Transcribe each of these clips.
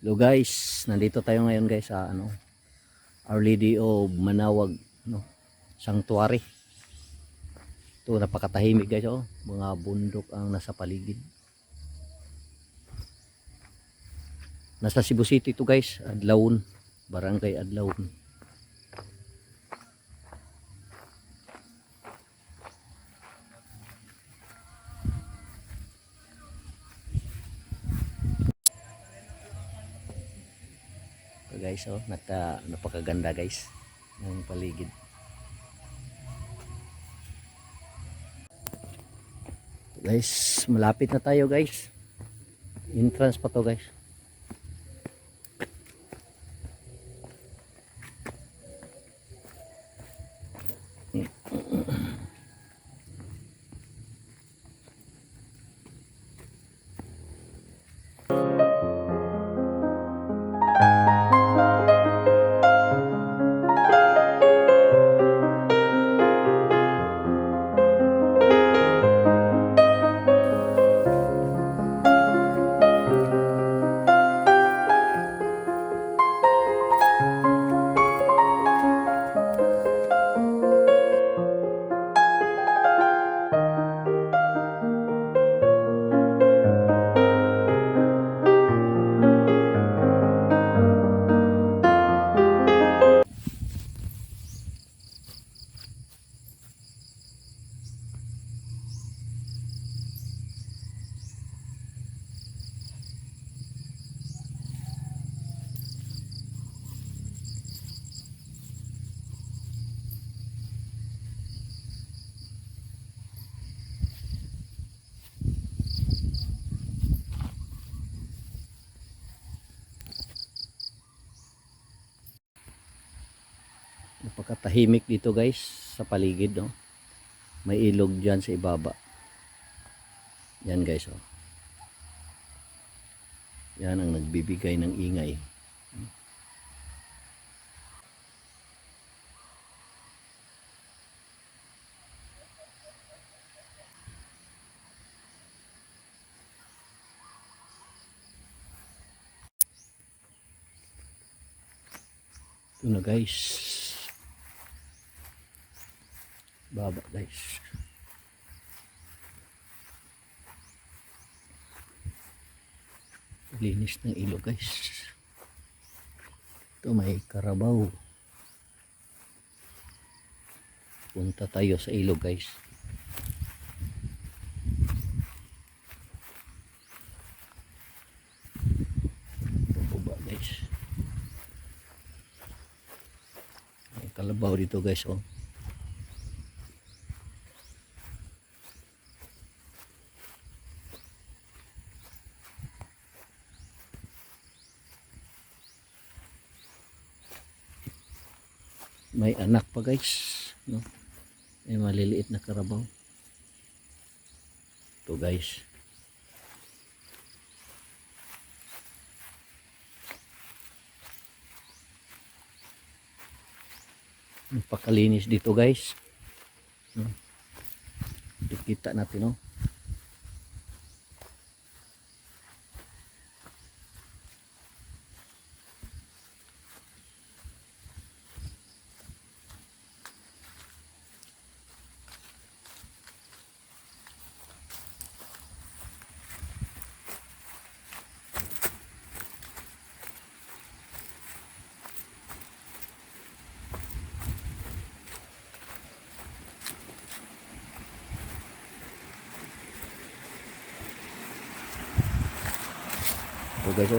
Hello guys, nandito tayo ngayon guys sa Our Lady of Manawag Sanctuary. Ito napakatahimik guys, mga bundok ang nasa paligid. Nasa Cebu City ito guys, Adlaon, Barangay Adlaon. Ito guys, napakaganda guys ng paligid. Ito guys, malapit na tayo guys. Entrance pa to guys. Napakatahimik dito guys sa paligid, may ilog dyan sa ibaba. Yan guys, yan ang nagbibigay ng ingay. Ito na guys, baba guys. Linis ng ilog guys. Ito may karabaw. Punta tayo sa ilog guys. Baba guys. May kalabaw dito guys, May anak pa guys, may maliliit na karabaw. Ito guys. Napakalinis dito guys. Kita natin, Ito guys,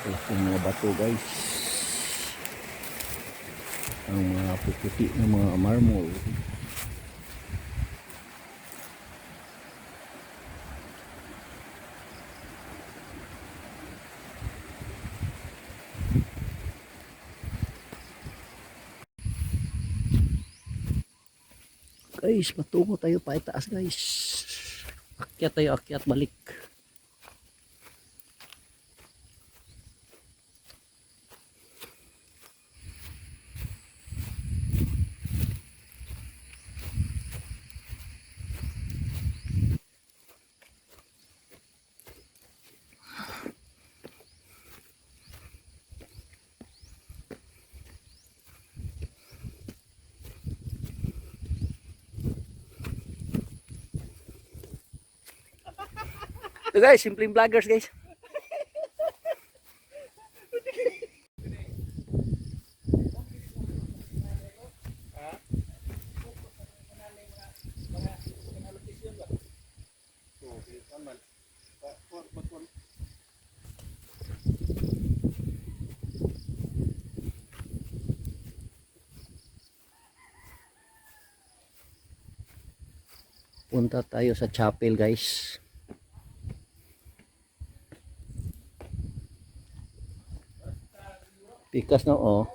laking mga bato guys. Ang mga puputi ng mga marmol. Guys, patungo tayo pa itaas guys. Akyat tayo, akyat balik. Ito guys, simpleng vloggers guys. Punta tayo sa chapel guys. Pikas na oh.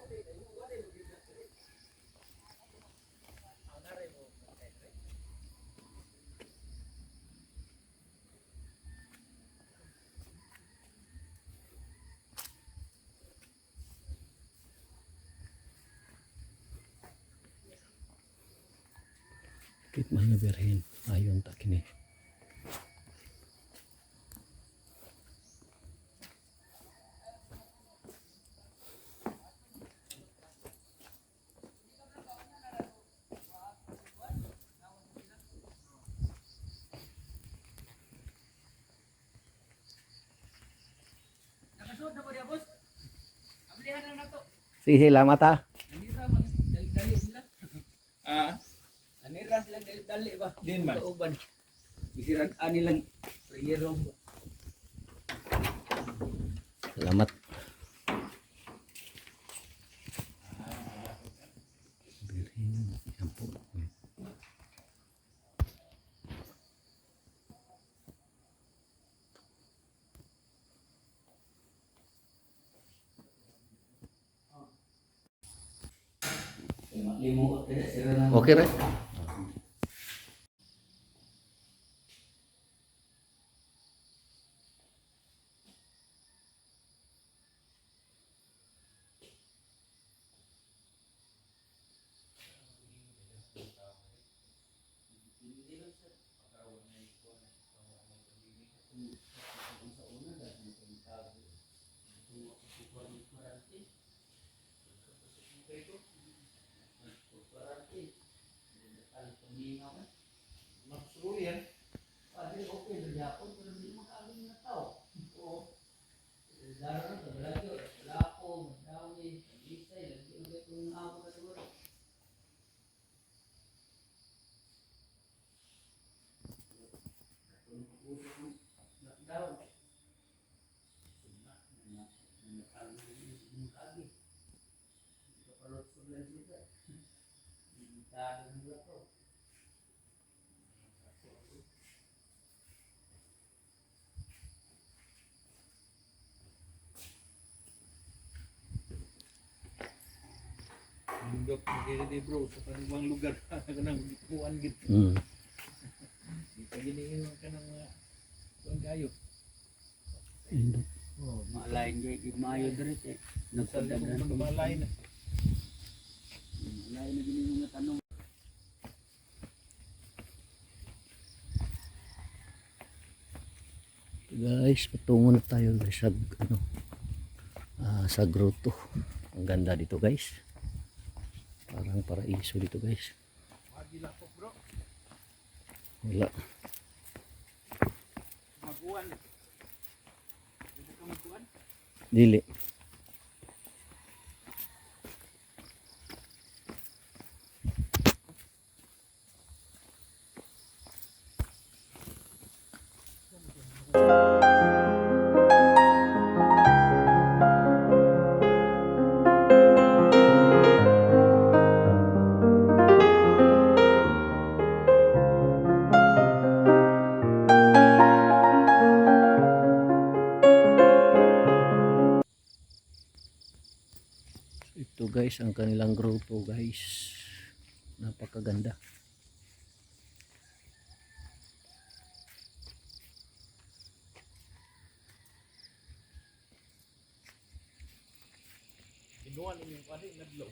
Kit man nga berhin. Ayon ta kini. Sige, salamat ha. Anira sila dali ba? Din man. Uban. Bisiran anilang prayero. Salamat. Berhin, yan po. Limo kada sira na. Okay rin. Bundok di bro sa kanang lugar kanang kuan gid. Gini yung kanang kuan kayo. Oh, malain gyud maayo diret eh. Nagpadagan ko malain. Malain na gini mga tanong. Guys, patungo na tayo guys sa ano, sa grotto. Ang ganda dito guys. Parang paraiso dito guys. Magila po bro. Wala. Maguan. Dito ka maguan? Dili. Ito guys ang kanilang grotto guys. Napakaganda. Kinuha ninyo kasi naglo.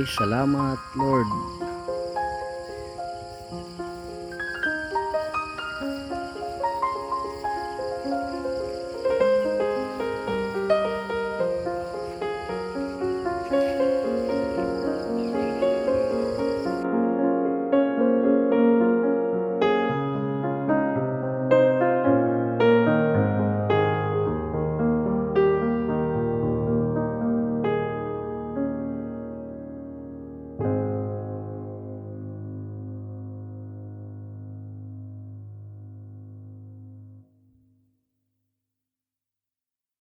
guys. Salamat Lord.